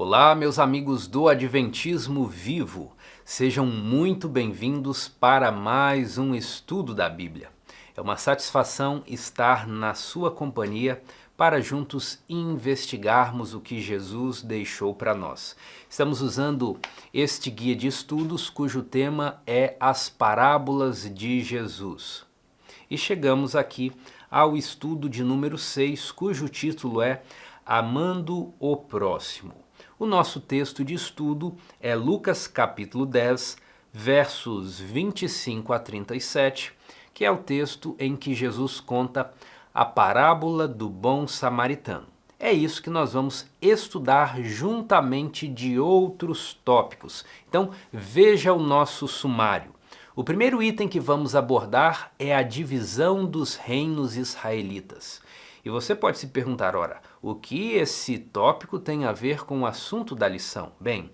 Olá, meus amigos do Adventismo Vivo. Sejam muito bem-vindos para mais um estudo da Bíblia. É uma satisfação estar na sua companhia para juntos investigarmos o que Jesus deixou para nós. Estamos usando este guia de estudos cujo tema é As Parábolas de Jesus. E chegamos aqui ao estudo de número 6, cujo título é Amando o Próximo. O nosso texto de estudo é Lucas capítulo 10, versos 25 a 37, que é o texto em que Jesus conta a parábola do bom samaritano. É isso que nós vamos estudar juntamente de outros tópicos. Então, veja o nosso sumário. O primeiro item que vamos abordar é a divisão dos reinos israelitas. E você pode se perguntar, ora, o que esse tópico tem a ver com o assunto da lição? Bem,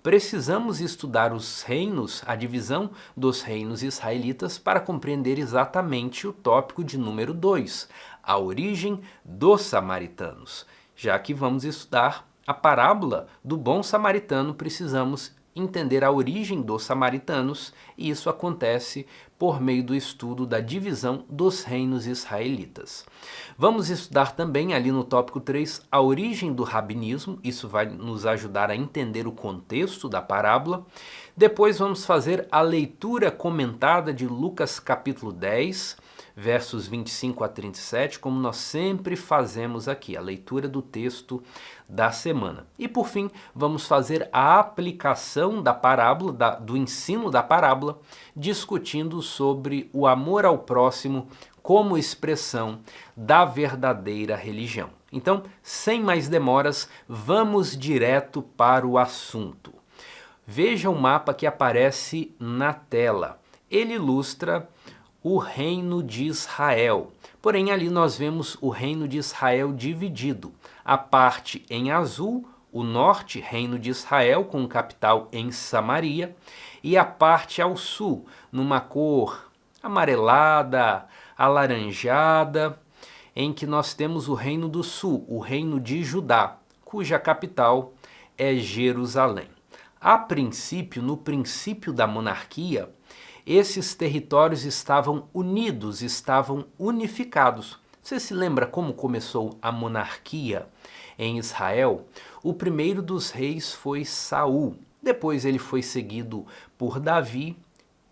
precisamos estudar os reinos, a divisão dos reinos israelitas para compreender exatamente o tópico de número 2, a origem dos samaritanos. Já que vamos estudar a parábola do bom samaritano, precisamos entender a origem dos samaritanos, e isso acontece por meio do estudo da divisão dos reinos israelitas. Vamos estudar também ali no tópico 3 a origem do rabinismo, isso vai nos ajudar a entender o contexto da parábola. Depois vamos fazer a leitura comentada de Lucas capítulo 10, versos 25 a 37, como nós sempre fazemos aqui, a leitura do texto da semana. E por fim, vamos fazer a aplicação da parábola, do ensino da parábola, discutindo sobre o amor ao próximo como expressão da verdadeira religião. Então, sem mais demoras, vamos direto para o assunto. Veja o mapa que aparece na tela. Ele ilustra o reino de Israel. Porém, ali nós vemos o reino de Israel dividido. A parte em azul, o norte, reino de Israel, com capital em Samaria, e a parte ao sul, numa cor amarelada, alaranjada, em que nós temos o reino do sul, o reino de Judá, cuja capital é Jerusalém. A princípio, no princípio da monarquia, esses territórios estavam unidos, estavam unificados. Você se lembra como começou a monarquia em Israel? O primeiro dos reis foi Saul. Depois ele foi seguido por Davi,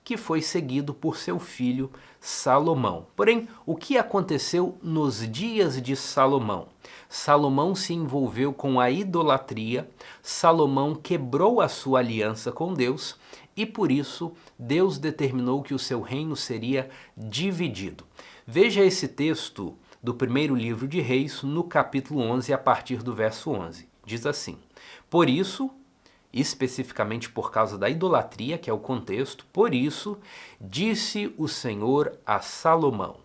que foi seguido por seu filho Salomão. Porém, o que aconteceu nos dias de Salomão? Salomão se envolveu com a idolatria, Salomão quebrou a sua aliança com Deus e por isso Deus determinou que o seu reino seria dividido. Veja esse texto do primeiro livro de Reis, no capítulo 11, a partir do verso 11. Diz assim: Por isso, especificamente por causa da idolatria, que é o contexto, por isso, disse o Senhor a Salomão: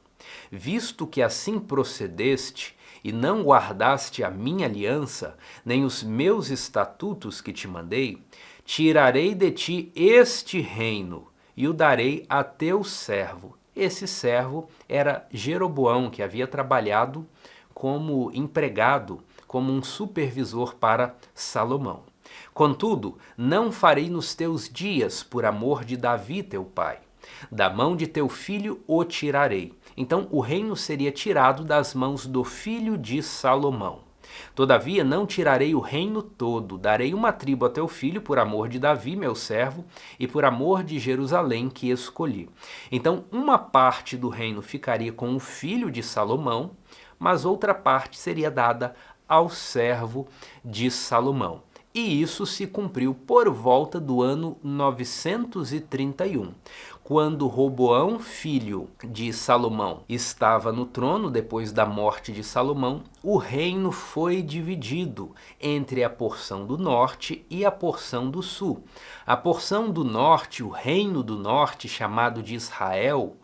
Visto que assim procedeste e não guardaste a minha aliança, nem os meus estatutos que te mandei, tirarei de ti este reino e o darei a teu servo. Esse servo era Jeroboão, que havia trabalhado como empregado, como um supervisor para Salomão. Contudo, não farei nos teus dias por amor de Davi teu pai. Da mão de teu filho o tirarei. Então o reino seria tirado das mãos do filho de Salomão. Todavia não tirarei o reino todo, darei uma tribo a teu filho por amor de Davi, meu servo, e por amor de Jerusalém que escolhi. Então uma parte do reino ficaria com o filho de Salomão, mas outra parte seria dada ao servo de Salomão. E isso se cumpriu por volta do ano 931, quando Roboão, filho de Salomão, estava no trono depois da morte de Salomão. O reino foi dividido entre a porção do norte e a porção do sul. A porção do norte, o reino do norte, chamado de Israel,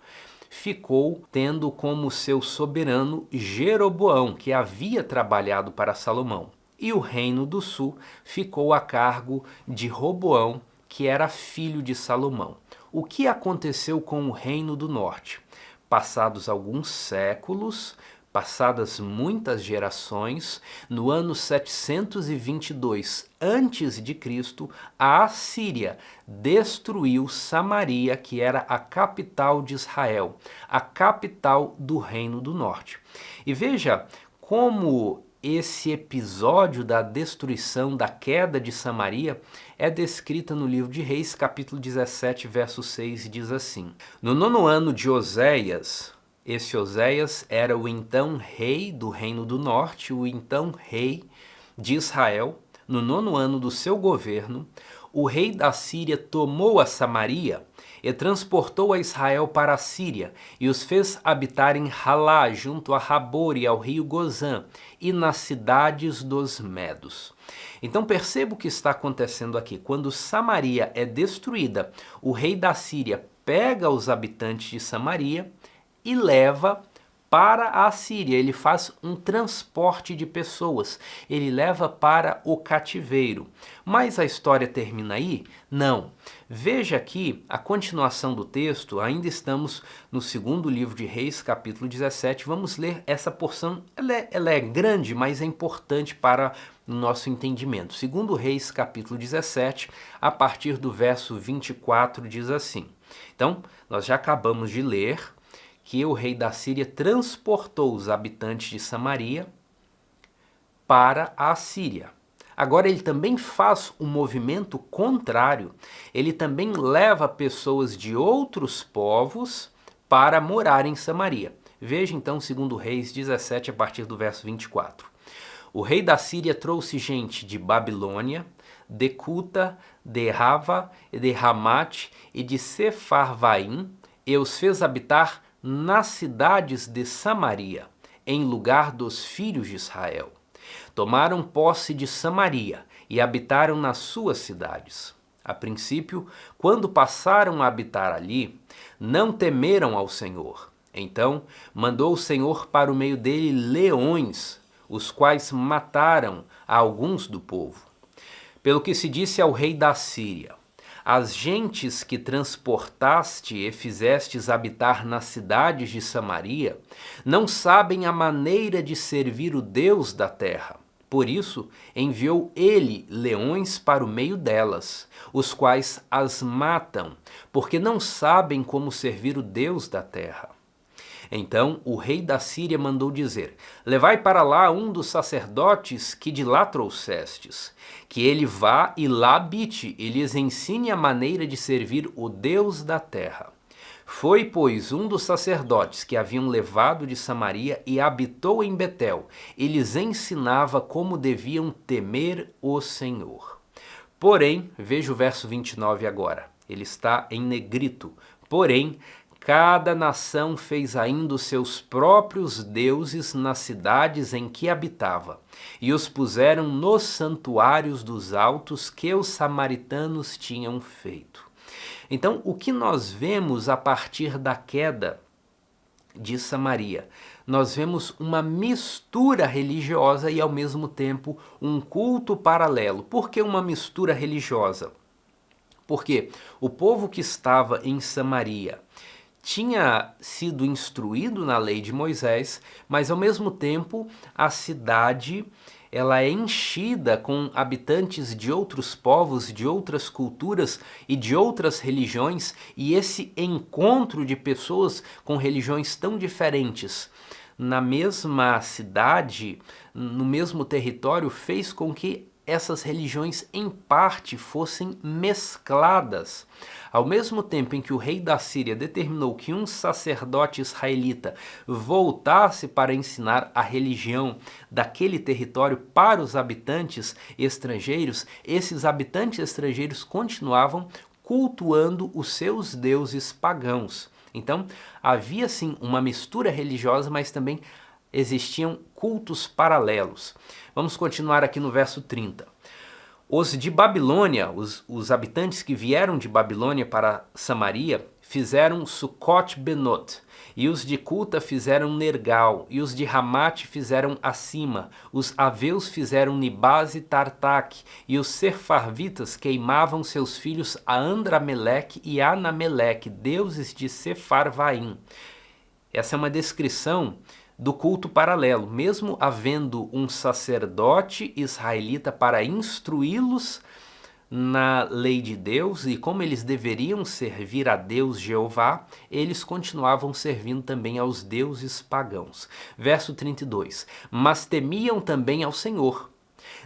ficou tendo como seu soberano Jeroboão, que havia trabalhado para Salomão. E o reino do sul ficou a cargo de Roboão, que era filho de Salomão. O que aconteceu com o reino do norte? Passados alguns séculos, Passadas muitas gerações, no ano 722 a.C., a Assíria destruiu Samaria, que era a capital de Israel, a capital do Reino do Norte. E veja como esse episódio da destruição, da queda de Samaria, é descrita no livro de Reis, capítulo 17, verso 6, diz assim: No 9º ano de Oséias, esse Oséias era o então rei do Reino do Norte, o então rei de Israel. No 9º ano do seu governo, o rei da Síria tomou a Samaria e transportou a Israel para a Síria e os fez habitar em Halá, junto a Habor e ao rio Gozã, e nas cidades dos Medos. Então perceba o que está acontecendo aqui. Quando Samaria é destruída, o rei da Síria pega os habitantes de Samaria e leva para a Síria. Ele faz um transporte de pessoas, ele leva para o cativeiro. Mas a história termina aí? Não. Veja aqui a continuação do texto, ainda estamos no 2º livro de Reis, capítulo 17. Vamos ler essa porção, ela é grande, mas é importante para o nosso entendimento. 2º Reis, capítulo 17, a partir do verso 24, diz assim. Então, nós já acabamos de ler que o rei da Síria transportou os habitantes de Samaria para a Síria. Agora ele também faz um movimento contrário. Ele também leva pessoas de outros povos para morar em Samaria. Veja então 2º Reis 17, a partir do verso 24. O rei da Síria trouxe gente de Babilônia, de Cuta, de Rava, de Ramate e de Sefarvaim, e os fez habitar nas cidades de Samaria, em lugar dos filhos de Israel. Tomaram posse de Samaria e habitaram nas suas cidades. A princípio, quando passaram a habitar ali, não temeram ao Senhor. Então, mandou o Senhor para o meio dele leões, os quais mataram a alguns do povo. Pelo que se disse ao rei da Síria: As gentes que transportaste e fizestes habitar nas cidades de Samaria não sabem a maneira de servir o Deus da terra. Por isso, enviou ele leões para o meio delas, os quais as matam, porque não sabem como servir o Deus da terra. Então o rei da Síria mandou dizer: Levai para lá um dos sacerdotes que de lá trouxestes, que ele vá e lá habite e lhes ensine a maneira de servir o Deus da terra. Foi, pois, um dos sacerdotes que haviam levado de Samaria e habitou em Betel, e lhes ensinava como deviam temer o Senhor. Porém, veja o verso 29 agora, ele está em negrito. Porém, cada nação fez ainda os seus próprios deuses nas cidades em que habitava, e os puseram nos santuários dos altos que os samaritanos tinham feito. Então, o que nós vemos a partir da queda de Samaria? Nós vemos uma mistura religiosa e, ao mesmo tempo, um culto paralelo. Por que uma mistura religiosa? Porque o povo que estava em Samaria tinha sido instruído na lei de Moisés, mas ao mesmo tempo a cidade ela é enchida com habitantes de outros povos, de outras culturas e de outras religiões, e esse encontro de pessoas com religiões tão diferentes na mesma cidade, no mesmo território, fez com que essas religiões em parte fossem mescladas. Ao mesmo tempo em que o rei da Síria determinou que um sacerdote israelita voltasse para ensinar a religião daquele território para os habitantes estrangeiros, esses habitantes estrangeiros continuavam cultuando os seus deuses pagãos. Então, havia sim uma mistura religiosa, mas também existiam cultos paralelos. Vamos continuar aqui no verso 30. Os de Babilônia, os habitantes que vieram de Babilônia para Samaria, fizeram Sucot-Benot, e os de Cuta fizeram Nergal, e os de Ramate fizeram Acima, os aveus fizeram Nibaz e Tartaque, e os Sefarvitas queimavam seus filhos a Andrameleque e Anameleque, deuses de Sefarvaim. Essa é uma descrição do culto paralelo, mesmo havendo um sacerdote israelita para instruí-los na lei de Deus e como eles deveriam servir a Deus Jeová, eles continuavam servindo também aos deuses pagãos. Verso 32. Mas temiam também ao Senhor.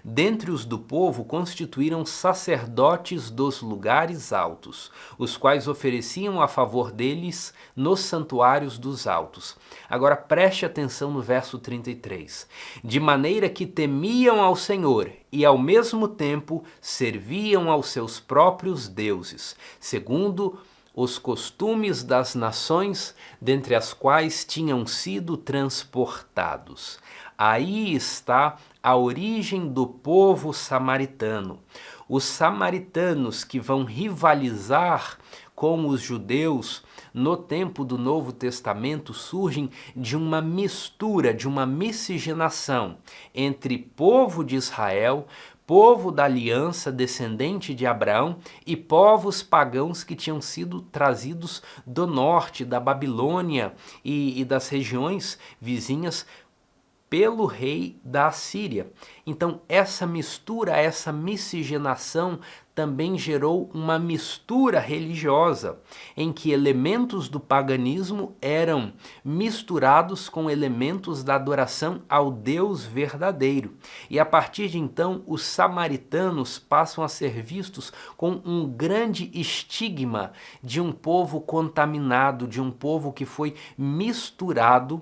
Dentre os do povo constituíram sacerdotes dos lugares altos, os quais ofereciam a favor deles nos santuários dos altos. Agora preste atenção no verso 33. De maneira que temiam ao Senhor e ao mesmo tempo serviam aos seus próprios deuses, segundo os costumes das nações dentre as quais tinham sido transportados. Aí está a origem do povo samaritano. Os samaritanos que vão rivalizar com os judeus no tempo do Novo Testamento surgem de uma mistura, de uma miscigenação entre povo de Israel, povo da aliança descendente de Abraão e povos pagãos que tinham sido trazidos do norte, da Babilônia e das regiões vizinhas pelo rei da Assíria. Então essa mistura, essa miscigenação também gerou uma mistura religiosa, em que elementos do paganismo eram misturados com elementos da adoração ao Deus verdadeiro. E a partir de então, os samaritanos passam a ser vistos com um grande estigma de um povo contaminado, de um povo que foi misturado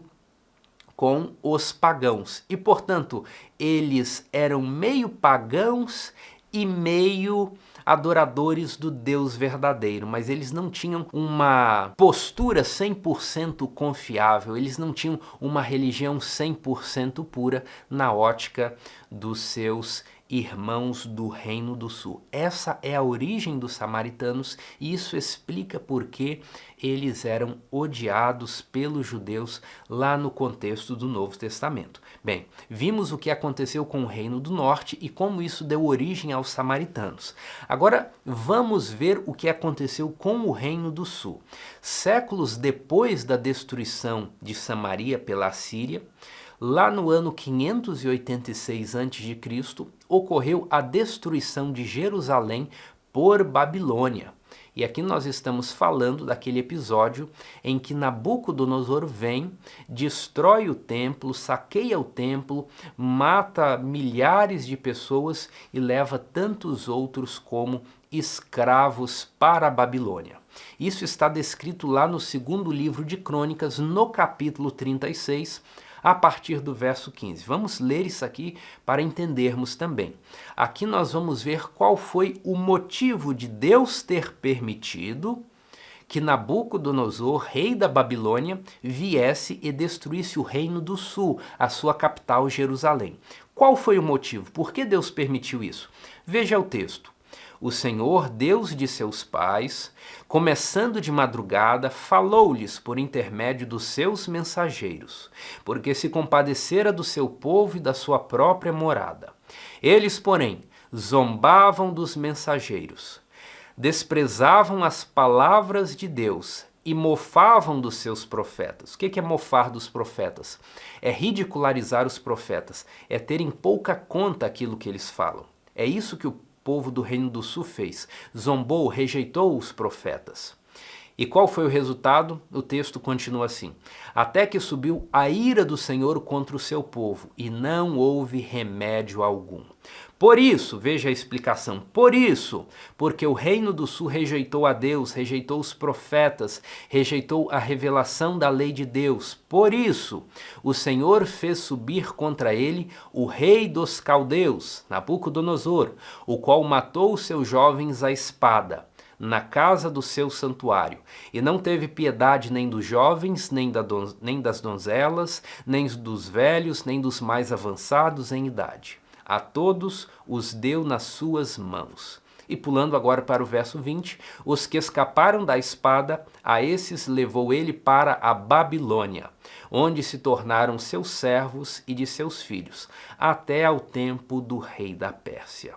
com os pagãos. E, portanto, eles eram meio pagãos e meio adoradores do Deus verdadeiro, mas eles não tinham uma postura 100% confiável, eles não tinham uma religião 100% pura na ótica dos seus irmãos do Reino do Sul. Essa é a origem dos samaritanos e isso explica por que eles eram odiados pelos judeus lá no contexto do Novo Testamento. Bem, vimos o que aconteceu com o Reino do Norte e como isso deu origem aos samaritanos. Agora vamos ver o que aconteceu com o Reino do Sul. Séculos depois da destruição de Samaria pela Assíria, lá no ano 586 a.C., ocorreu a destruição de Jerusalém por Babilônia. E aqui nós estamos falando daquele episódio em que Nabucodonosor vem, destrói o templo, saqueia o templo, mata milhares de pessoas e leva tantos outros como escravos para a Babilônia. Isso está descrito lá no segundo livro de Crônicas, no capítulo 36, a partir do verso 15. Vamos ler isso aqui para entendermos também. Aqui nós vamos ver qual foi o motivo de Deus ter permitido que Nabucodonosor, rei da Babilônia, viesse e destruísse o Reino do Sul, a sua capital, Jerusalém. Qual foi o motivo? Por que Deus permitiu isso? Veja o texto. O Senhor, Deus de seus pais, começando de madrugada, falou-lhes por intermédio dos seus mensageiros, porque se compadecera do seu povo e da sua própria morada. Eles, porém, zombavam dos mensageiros, desprezavam as palavras de Deus e mofavam dos seus profetas. O que é mofar dos profetas? É ridicularizar os profetas, é ter em pouca conta aquilo que eles falam. É isso que o povo do Reino do Sul fez, zombou, rejeitou os profetas. E qual foi o resultado? O texto continua assim: até que subiu a ira do Senhor contra o seu povo, e não houve remédio algum. Por isso, veja a explicação, por isso, porque o Reino do Sul rejeitou a Deus, rejeitou os profetas, rejeitou a revelação da lei de Deus. Por isso, o Senhor fez subir contra ele o rei dos caldeus, Nabucodonosor, o qual matou os seus jovens à espada na casa do seu santuário, e não teve piedade nem dos jovens, nem das donzelas, nem dos velhos, nem dos mais avançados em idade. A todos os deu nas suas mãos. E pulando agora para o verso 20, os que escaparam da espada, a esses levou ele para a Babilônia, onde se tornaram seus servos e de seus filhos, até ao tempo do rei da Pérsia.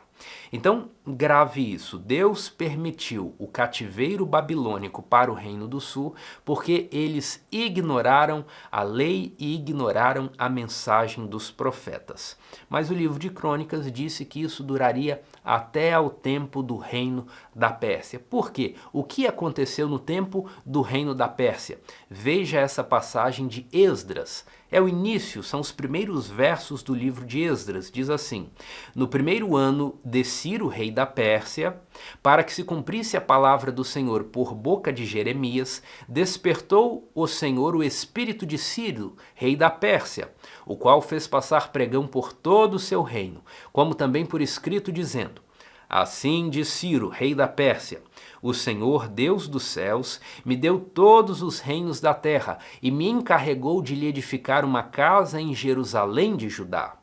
Então, grave isso. Deus permitiu o cativeiro babilônico para o Reino do Sul porque eles ignoraram a lei e ignoraram a mensagem dos profetas. Mas o livro de Crônicas disse que isso duraria até ao tempo do Reino da Pérsia. Por quê? O que aconteceu no tempo do Reino da Pérsia? Veja essa passagem de Esdras. É o início, são os primeiros versos do livro de Esdras. Diz assim: no primeiro ano de Ciro, rei da Pérsia, para que se cumprisse a palavra do Senhor por boca de Jeremias, despertou o Senhor o espírito de Ciro, rei da Pérsia, o qual fez passar pregão por todo o seu reino, como também por escrito, dizendo: assim diz Ciro, rei da Pérsia: o Senhor, Deus dos céus, me deu todos os reinos da terra e me encarregou de lhe edificar uma casa em Jerusalém de Judá.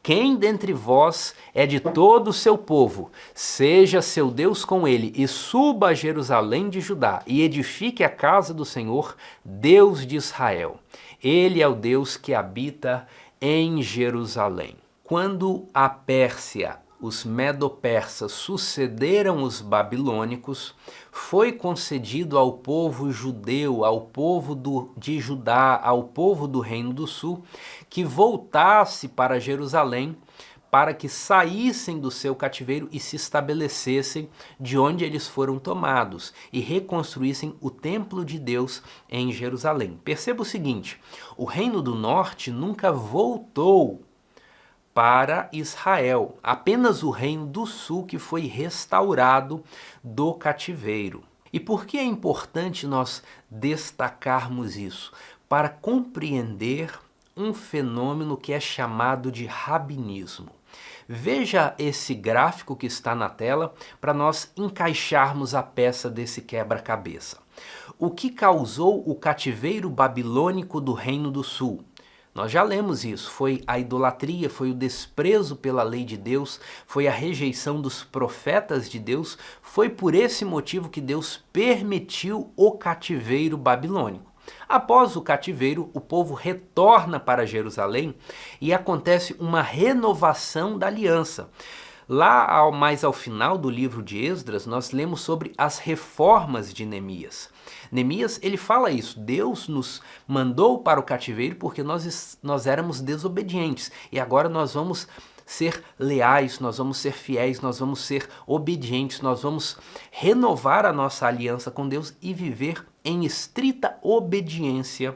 Quem dentre vós é de todo o seu povo, seja seu Deus com ele, e suba a Jerusalém de Judá, e edifique a casa do Senhor, Deus de Israel. Ele é o Deus que habita em Jerusalém. Quando a Pérsia, os medo-persas, sucederam os babilônicos, foi concedido ao povo judeu, ao povo de Judá, ao povo do Reino do Sul, que voltasse para Jerusalém, para que saíssem do seu cativeiro e se estabelecessem de onde eles foram tomados e reconstruíssem o templo de Deus em Jerusalém. Perceba o seguinte: o Reino do Norte nunca voltou para Israel, apenas o Reino do Sul que foi restaurado do cativeiro. E por que é importante nós destacarmos isso? Para compreender um fenômeno que é chamado de rabinismo. Veja esse gráfico que está na tela para nós encaixarmos a peça desse quebra-cabeça. O que causou o cativeiro babilônico do Reino do Sul? Nós já lemos isso, foi a idolatria, foi o desprezo pela lei de Deus, foi a rejeição dos profetas de Deus, foi por esse motivo que Deus permitiu o cativeiro babilônico. Após o cativeiro, o povo retorna para Jerusalém e acontece uma renovação da aliança. Lá, mais ao final do livro de Esdras, nós lemos sobre as reformas de Neemias. Neemias, ele fala isso: Deus nos mandou para o cativeiro porque nós éramos desobedientes e agora nós vamos ser leais, nós vamos ser fiéis, nós vamos ser obedientes, nós vamos renovar a nossa aliança com Deus e viver em estrita obediência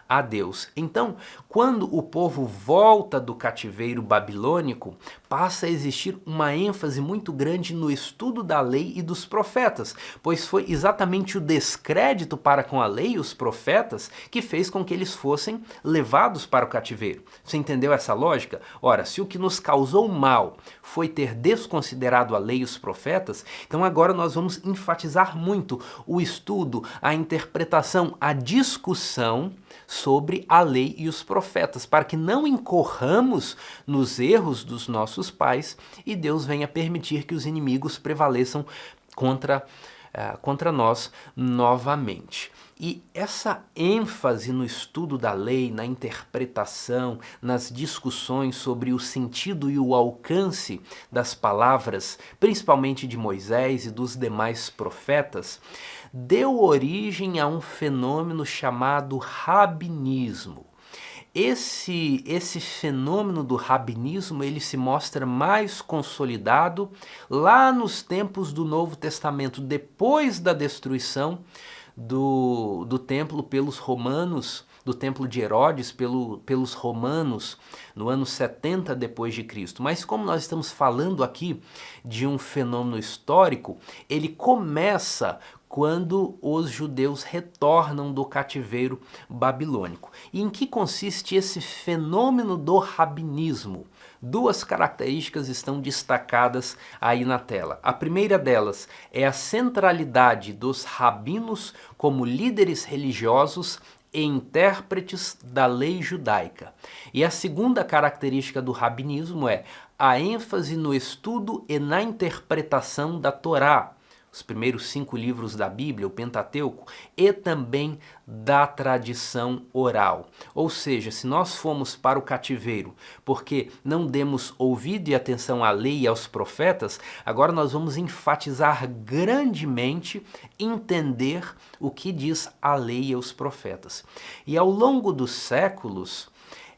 a Deus. Então, quando o povo volta do cativeiro babilônico, passa a existir uma ênfase muito grande no estudo da lei e dos profetas, pois foi exatamente o descrédito para com a lei e os profetas que fez com que eles fossem levados para o cativeiro. Você entendeu essa lógica? Ora, se o que nos causou mal foi ter desconsiderado a lei e os profetas, então agora nós vamos enfatizar muito o estudo, a interpretação, a discussão sobre a lei e os profetas, para que não incorramos nos erros dos nossos pais e Deus venha permitir que os inimigos prevaleçam contra nós novamente. E essa ênfase no estudo da lei, na interpretação, nas discussões sobre o sentido e o alcance das palavras, principalmente de Moisés e dos demais profetas, deu origem a um fenômeno chamado rabinismo. Esse fenômeno do rabinismo, ele se mostra mais consolidado lá nos tempos do Novo Testamento, depois da destruição do templo pelos romanos, do templo de Herodes pelos romanos, no ano 70 depois de Cristo. Mas como nós estamos falando aqui de um fenômeno histórico, ele começa quando os judeus retornam do cativeiro babilônico. E em que consiste esse fenômeno do rabinismo? Duas características estão destacadas aí na tela. A primeira delas é a centralidade dos rabinos como líderes religiosos e intérpretes da lei judaica. E a segunda característica do rabinismo é a ênfase no estudo e na interpretação da Torá, os primeiros 5 livros da Bíblia, o Pentateuco, e também da tradição oral. Ou seja, se nós fomos para o cativeiro porque não demos ouvido e atenção à lei e aos profetas, agora nós vamos enfatizar grandemente entender o que diz a lei e os profetas. E ao longo dos séculos,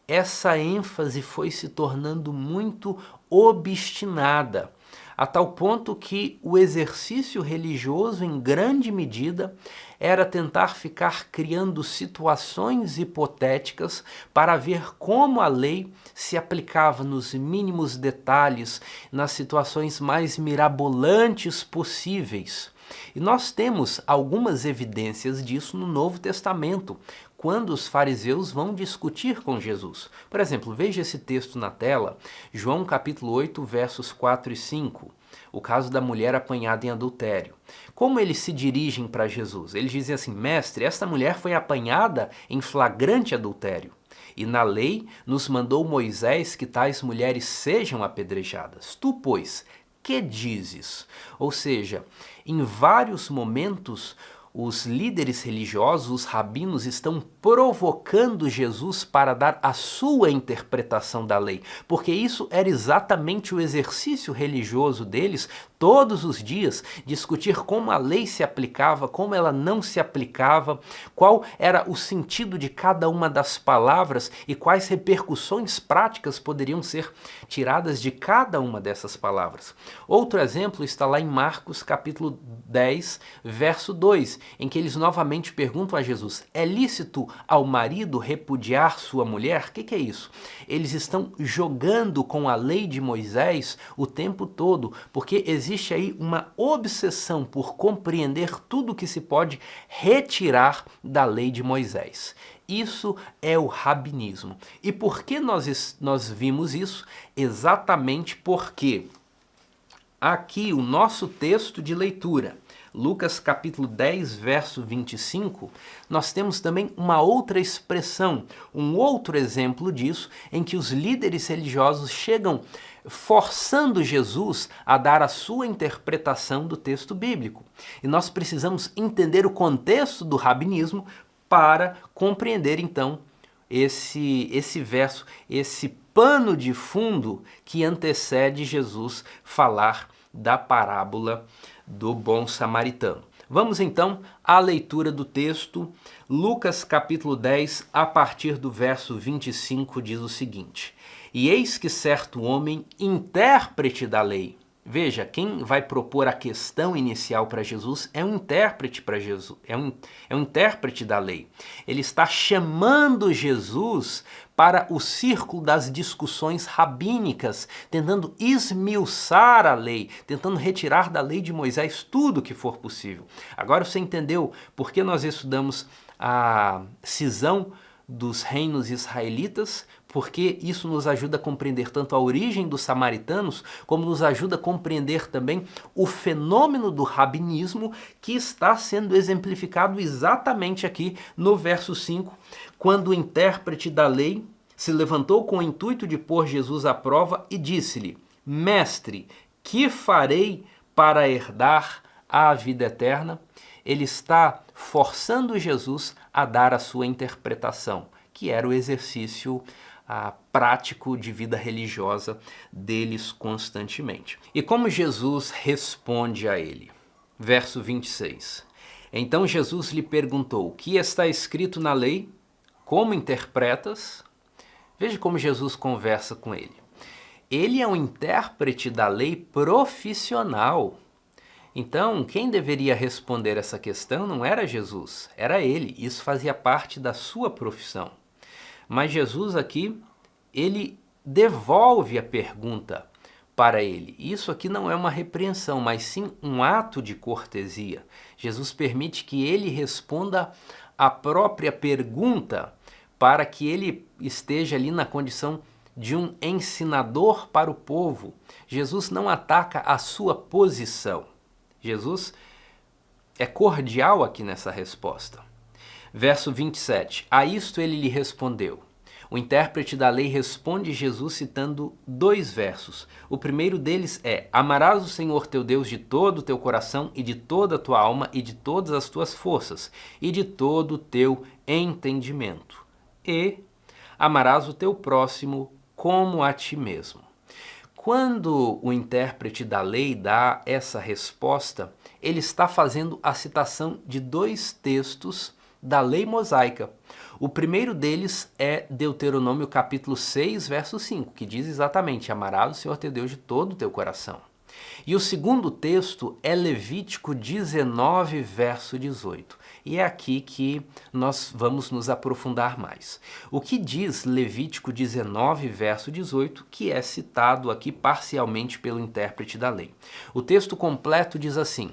essa ênfase foi se tornando muito obstinada, a tal ponto que o exercício religioso, em grande medida, era tentar ficar criando situações hipotéticas para ver como a lei se aplicava nos mínimos detalhes, nas situações mais mirabolantes possíveis. E nós temos algumas evidências disso no Novo Testamento, quando os fariseus vão discutir com Jesus. Por exemplo, veja esse texto na tela, João capítulo 8, versos 4 e 5, o caso da mulher apanhada em adultério. Como eles se dirigem para Jesus? Eles dizem assim: mestre, esta mulher foi apanhada em flagrante adultério. E na lei nos mandou Moisés que tais mulheres sejam apedrejadas. Tu, pois, que dizes? Ou seja, em vários momentos, os líderes religiosos, os rabinos, estão provocando Jesus para dar a sua interpretação da lei, porque isso era exatamente o exercício religioso deles, todos os dias, discutir como a lei se aplicava, como ela não se aplicava, qual era o sentido de cada uma das palavras e quais repercussões práticas poderiam ser tiradas de cada uma dessas palavras. Outro exemplo está lá em Marcos capítulo 10, verso 2, em que eles novamente perguntam a Jesus: é lícito ao marido repudiar sua mulher? O que é isso? Eles estão jogando com a lei de Moisés o tempo todo, porque existe aí uma obsessão por compreender tudo que se pode retirar da lei de Moisés. Isso é o rabinismo. E por que nós vimos isso? Exatamente porque aqui o nosso texto de leitura, Lucas capítulo 10, verso 25, nós temos também uma outra expressão, um outro exemplo disso, em que os líderes religiosos chegam forçando Jesus a dar a sua interpretação do texto bíblico. E nós precisamos entender o contexto do rabinismo para compreender então esse verso, esse pano de fundo que antecede Jesus falar da parábola do bom samaritano. Vamos então à leitura do texto. Lucas capítulo 10, a partir do verso 25, diz o seguinte: E eis que certo homem, intérprete da lei. Veja, quem vai propor a questão inicial para Jesus é um intérprete para Jesus, é um intérprete da lei. Ele está chamando Jesus para o círculo das discussões rabínicas, tentando esmiuçar a lei, tentando retirar da lei de Moisés tudo que for possível. Agora você entendeu por que nós estudamos a cisão dos reinos israelitas? Porque isso nos ajuda a compreender tanto a origem dos samaritanos, como nos ajuda a compreender também o fenômeno do rabinismo que está sendo exemplificado exatamente aqui no verso 5, quando o intérprete da lei se levantou com o intuito de pôr Jesus à prova e disse-lhe: Mestre, que farei para herdar a vida eterna? Ele está forçando Jesus a dar a sua interpretação, que era o exercício prático de vida religiosa deles constantemente. E como Jesus responde a ele? Verso 26. Então Jesus lhe perguntou: o que está escrito na lei? Como interpretas? Veja como Jesus conversa com ele. Ele é um intérprete da lei profissional. Então, quem deveria responder essa questão não era Jesus, era ele. Isso fazia parte da sua profissão. Mas Jesus aqui, ele devolve a pergunta para ele. Isso aqui não é uma repreensão, mas sim um ato de cortesia. Jesus permite que ele responda a própria pergunta para que ele esteja ali na condição de um ensinador para o povo. Jesus não ataca a sua posição. Jesus é cordial aqui nessa resposta. Verso 27. A isto ele lhe respondeu: O intérprete da lei responde Jesus citando 2 versos. O primeiro deles é: amarás o Senhor teu Deus de todo o teu coração e de toda a tua alma e de todas as tuas forças e de todo o teu entendimento. E amarás o teu próximo como a ti mesmo. Quando o intérprete da lei dá essa resposta, ele está fazendo a citação de 2 textos da lei mosaica. O primeiro deles é Deuteronômio capítulo 6, verso 5, que diz exatamente: amarás o Senhor teu Deus de todo o teu coração. E o segundo texto é Levítico 19, verso 18. E é aqui que nós vamos nos aprofundar mais. O que diz Levítico 19, verso 18, que é citado aqui parcialmente pelo intérprete da lei. O texto completo diz assim: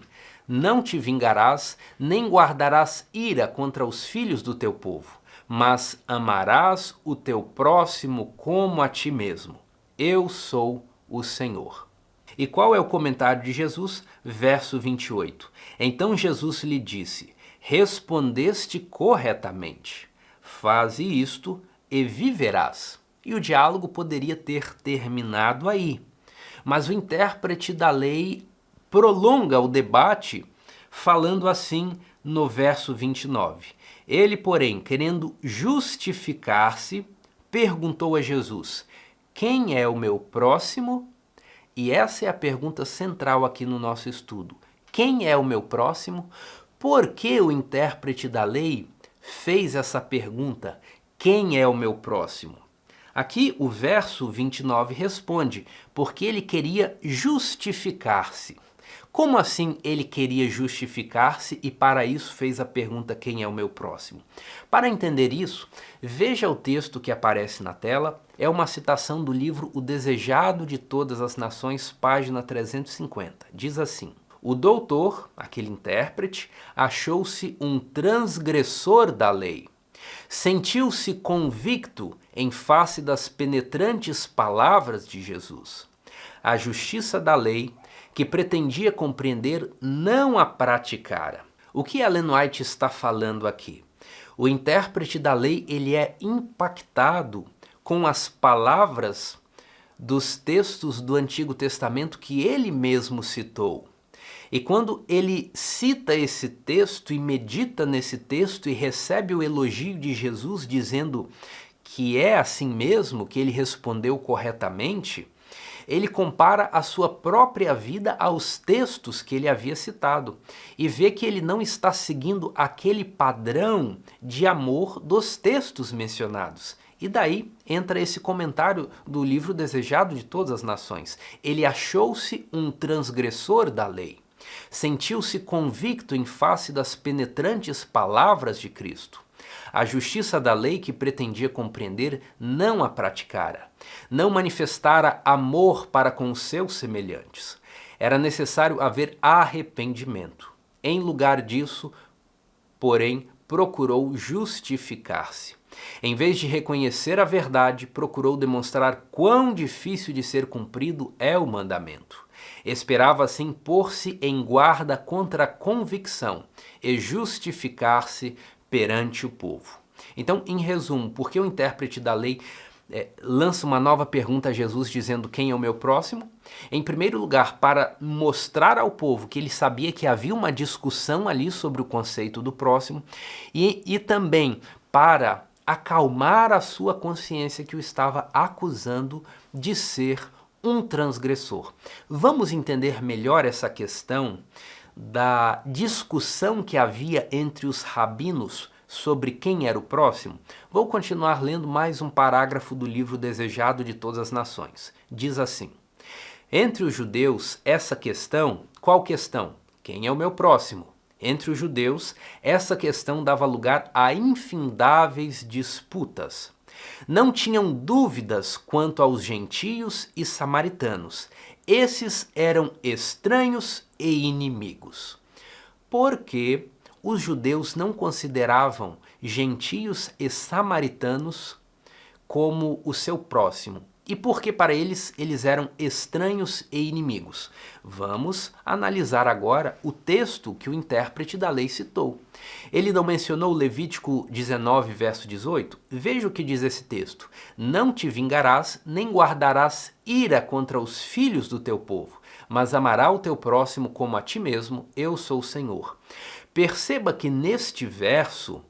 não te vingarás, nem guardarás ira contra os filhos do teu povo, mas amarás o teu próximo como a ti mesmo. Eu sou o Senhor. E qual é o comentário de Jesus? Verso 28. Então Jesus lhe disse: respondeste corretamente. Faze isto e viverás. E o diálogo poderia ter terminado aí. Mas o intérprete da lei prolonga o debate falando assim no verso 29. Ele, porém, querendo justificar-se, perguntou a Jesus: quem é o meu próximo? E essa é a pergunta central aqui no nosso estudo. Quem é o meu próximo? Por que o intérprete da lei fez essa pergunta? Quem é o meu próximo? Aqui o verso 29 responde: porque ele queria justificar-se. Como assim ele queria justificar-se e para isso fez a pergunta: quem é o meu próximo? Para entender isso, veja o texto que aparece na tela. É uma citação do livro O Desejado de Todas as Nações, página 350. Diz assim: o doutor, aquele intérprete, achou-se um transgressor da lei. Sentiu-se convicto em face das penetrantes palavras de Jesus. A justiça da lei, que pretendia compreender, não a praticara. O que Ellen White está falando aqui? O intérprete da lei, ele é impactado com as palavras dos textos do Antigo Testamento que ele mesmo citou. E quando ele cita esse texto e medita nesse texto e recebe o elogio de Jesus dizendo que é assim mesmo, que ele respondeu corretamente, ele compara a sua própria vida aos textos que ele havia citado e vê que ele não está seguindo aquele padrão de amor dos textos mencionados. E daí entra esse comentário do livro Desejado de Todas as Nações. Ele achou-se um transgressor da lei. Sentiu-se convicto em face das penetrantes palavras de Cristo. A justiça da lei que pretendia compreender não a praticara. Não manifestara amor para com os seus semelhantes. Era necessário haver arrependimento. Em lugar disso, porém, procurou justificar-se. Em vez de reconhecer a verdade, procurou demonstrar quão difícil de ser cumprido é o mandamento. Esperava assim pôr-se em guarda contra a convicção e justificar-se perante o povo. Então, em resumo, por que o intérprete da lei lança uma nova pergunta a Jesus dizendo: quem é o meu próximo? Em primeiro lugar, para mostrar ao povo que ele sabia que havia uma discussão ali sobre o conceito do próximo e também para acalmar a sua consciência que o estava acusando de ser um transgressor. Vamos entender melhor essa questão da discussão que havia entre os rabinos sobre quem era o próximo? Vou continuar lendo mais um parágrafo do livro Desejado de Todas as Nações. Diz assim: entre os judeus, essa questão, qual questão? Quem é o meu próximo? Entre os judeus, essa questão dava lugar a infindáveis disputas. Não tinham dúvidas quanto aos gentios e samaritanos. Esses eram estranhos e inimigos. Porque os judeus não consideravam gentios e samaritanos como o seu próximo. e porque para eles eram estranhos e inimigos. Vamos analisar agora o texto que o intérprete da lei citou. Ele não mencionou Levítico 19, verso 18? Veja o que diz esse texto. Não te vingarás, nem guardarás ira contra os filhos do teu povo, mas amará o teu próximo como a ti mesmo, eu sou o Senhor. Perceba que neste verso,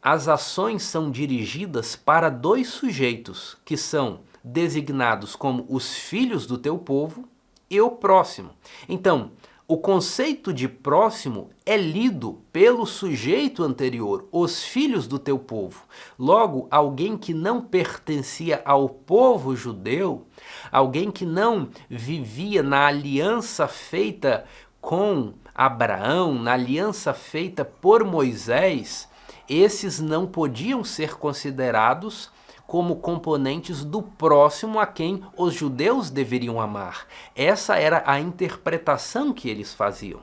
as ações são dirigidas para dois sujeitos, que são designados como os filhos do teu povo e o próximo. Então, o conceito de próximo é lido pelo sujeito anterior, os filhos do teu povo. Logo, alguém que não pertencia ao povo judeu, alguém que não vivia na aliança feita com Abraão, na aliança feita por Moisés, esses não podiam ser considerados como componentes do próximo a quem os judeus deveriam amar. Essa era a interpretação que eles faziam.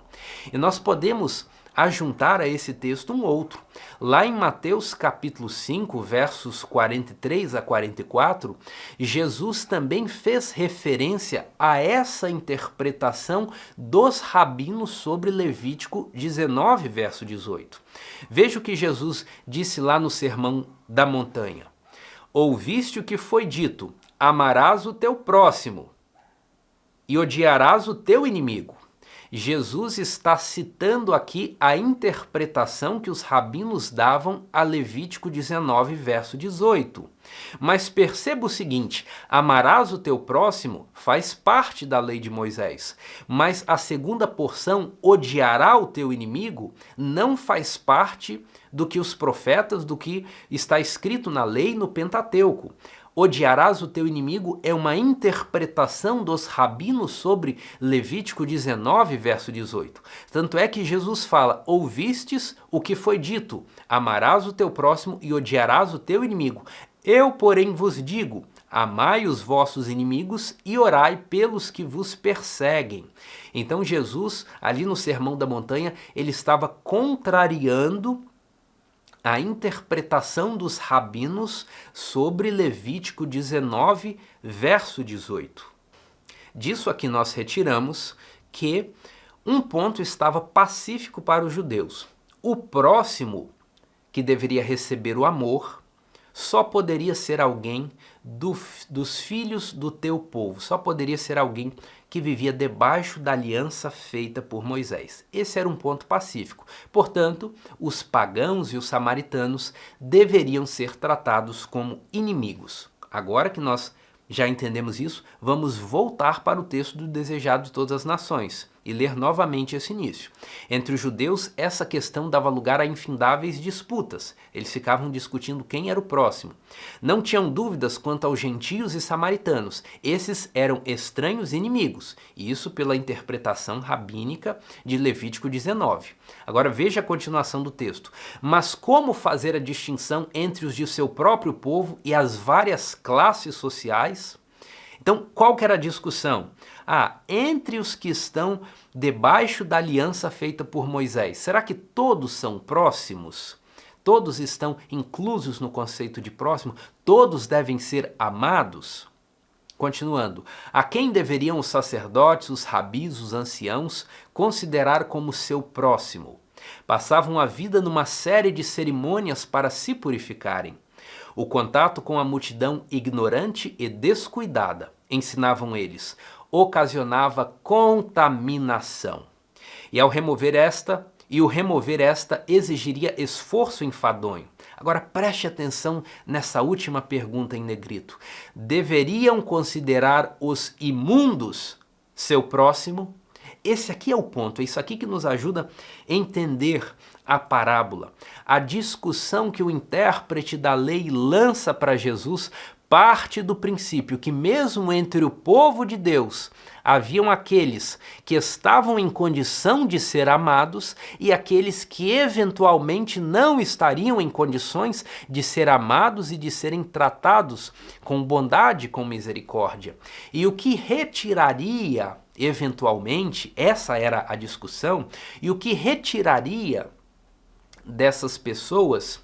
E nós podemos ajuntar a esse texto um outro. Lá em Mateus capítulo 5, versos 43 a 44, Jesus também fez referência a essa interpretação dos rabinos sobre Levítico 19, verso 18. Veja o que Jesus disse lá no Sermão da Montanha. Ouviste o que foi dito, amarás o teu próximo e odiarás o teu inimigo. Jesus está citando aqui a interpretação que os rabinos davam a Levítico 19, verso 18. Mas perceba o seguinte, amarás o teu próximo faz parte da lei de Moisés, mas a segunda porção, odiará o teu inimigo, não faz parte do que os profetas, do que está escrito na lei no Pentateuco. Odiarás o teu inimigo é uma interpretação dos rabinos sobre Levítico 19, verso 18. Tanto é que Jesus fala, ouvistes o que foi dito, amarás o teu próximo e odiarás o teu inimigo. Eu, porém, vos digo, amai os vossos inimigos e orai pelos que vos perseguem. Então Jesus, ali no Sermão da Montanha, ele estava contrariando a interpretação dos rabinos sobre Levítico 19, verso 18. Disso aqui nós retiramos que um ponto estava pacífico para os judeus. O próximo, que deveria receber o amor, só poderia ser alguém dos filhos do teu povo, só poderia ser alguém que vivia debaixo da aliança feita por Moisés. Esse era um ponto pacífico. Portanto, os pagãos e os samaritanos deveriam ser tratados como inimigos. Agora que nós já entendemos isso, vamos voltar para o texto do Desejado de Todas as Nações e ler novamente esse início. Entre os judeus, essa questão dava lugar a infindáveis disputas. Eles ficavam discutindo quem era o próximo. Não tinham dúvidas quanto aos gentios e samaritanos. Esses eram estranhos e inimigos. E isso pela interpretação rabínica de Levítico 19. Agora veja a continuação do texto. Mas como fazer a distinção entre os de seu próprio povo e as várias classes sociais? Então, qual que era a discussão? Entre os que estão debaixo da aliança feita por Moisés, será que todos são próximos? Todos estão inclusos no conceito de próximo? Todos devem ser amados? Continuando, a quem deveriam os sacerdotes, os rabis, os anciãos considerar como seu próximo? Passavam a vida numa série de cerimônias para se purificarem. O contato com a multidão ignorante e descuidada, ensinavam eles, ocasionava contaminação. E o remover esta exigiria esforço enfadonho. Agora preste atenção nessa última pergunta em negrito. Deveriam considerar os imundos seu próximo? Esse aqui é o ponto, é isso aqui que nos ajuda a entender a parábola. A discussão que o intérprete da lei lança para Jesus parte do princípio que mesmo entre o povo de Deus haviam aqueles que estavam em condição de ser amados e aqueles que eventualmente não estariam em condições de ser amados e de serem tratados com bondade, com misericórdia. E o que retiraria, eventualmente, essa era a discussão, e o que retiraria dessas pessoas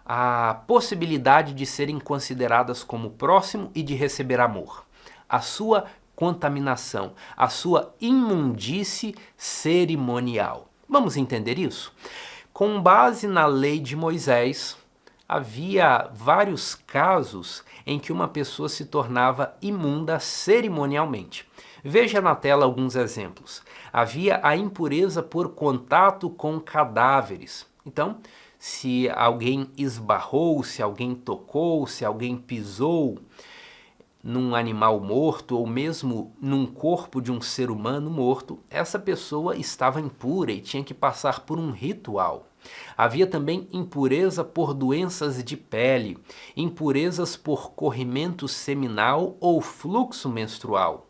a possibilidade de serem consideradas como próximo e de receber amor. A sua contaminação, a sua imundície cerimonial. Vamos entender isso? Com base na lei de Moisés, havia vários casos em que uma pessoa se tornava imunda cerimonialmente. Veja na tela alguns exemplos. Havia a impureza por contato com cadáveres. Então, se alguém esbarrou, se alguém tocou, se alguém pisou num animal morto ou mesmo num corpo de um ser humano morto, essa pessoa estava impura e tinha que passar por um ritual. Havia também impureza por doenças de pele, impurezas por corrimento seminal ou fluxo menstrual.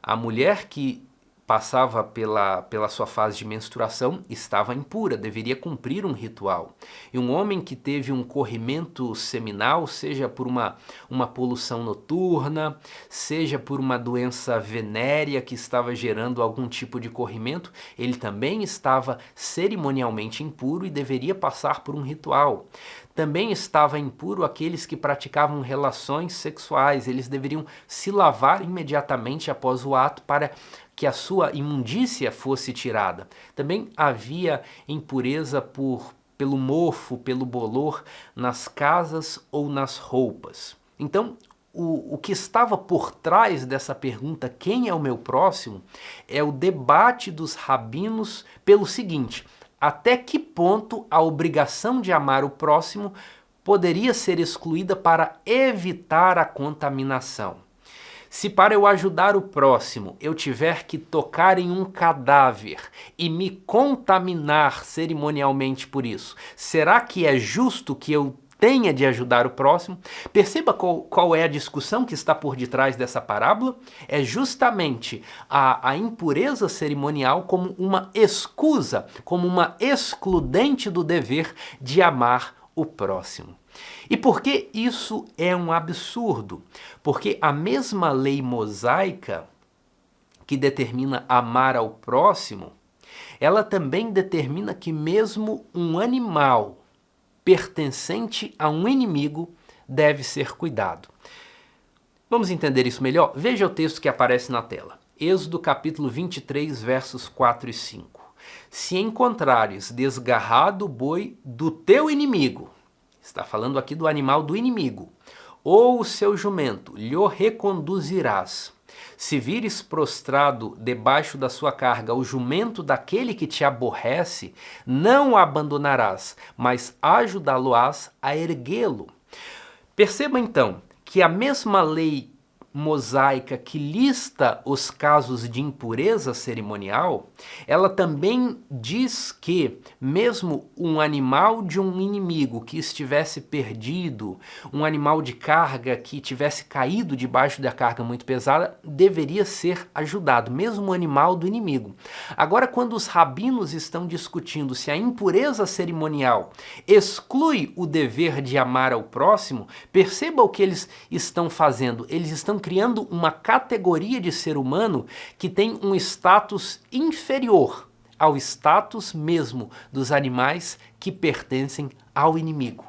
A mulher que passava pela sua fase de menstruação estava impura, deveria cumprir um ritual. E um homem que teve um corrimento seminal, seja por uma poluição noturna, seja por uma doença venérea que estava gerando algum tipo de corrimento, ele também estava cerimonialmente impuro e deveria passar por um ritual. Também estava impuro aqueles que praticavam relações sexuais, eles deveriam se lavar imediatamente após o ato para que a sua imundícia fosse tirada. Também havia impureza pelo mofo, pelo bolor nas casas ou nas roupas. Então, o que estava por trás dessa pergunta, quem é o meu próximo, é o debate dos rabinos pelo seguinte: até que ponto a obrigação de amar o próximo poderia ser excluída para evitar a contaminação? Se para eu ajudar o próximo eu tiver que tocar em um cadáver e me contaminar cerimonialmente por isso, será que é justo que eu tenha de ajudar o próximo? Perceba qual é a discussão que está por detrás dessa parábola? É justamente a impureza cerimonial como uma escusa, como uma excludente do dever de amar o próximo. E por que isso é um absurdo? Porque a mesma lei mosaica que determina amar ao próximo, ela também determina que mesmo um animal pertencente a um inimigo deve ser cuidado. Vamos entender isso melhor? Veja o texto que aparece na tela. Êxodo capítulo 23, versos 4 e 5. Se encontrares desgarrado o boi do teu inimigo, está falando aqui do animal do inimigo, ou o seu jumento, lhe reconduzirás. Se vires prostrado debaixo da sua carga o jumento daquele que te aborrece, não o abandonarás, mas ajudá-lo-ás a erguê-lo. Perceba então que a mesma lei mosaica que lista os casos de impureza cerimonial, ela também diz que mesmo um animal de um inimigo que estivesse perdido, um animal de carga que tivesse caído debaixo da carga muito pesada, deveria ser ajudado, mesmo o animal do inimigo. Agora, quando os rabinos estão discutindo se a impureza cerimonial exclui o dever de amar ao próximo, perceba o que eles estão fazendo. Eles estão criando uma categoria de ser humano que tem um status inferior ao status mesmo dos animais que pertencem ao inimigo.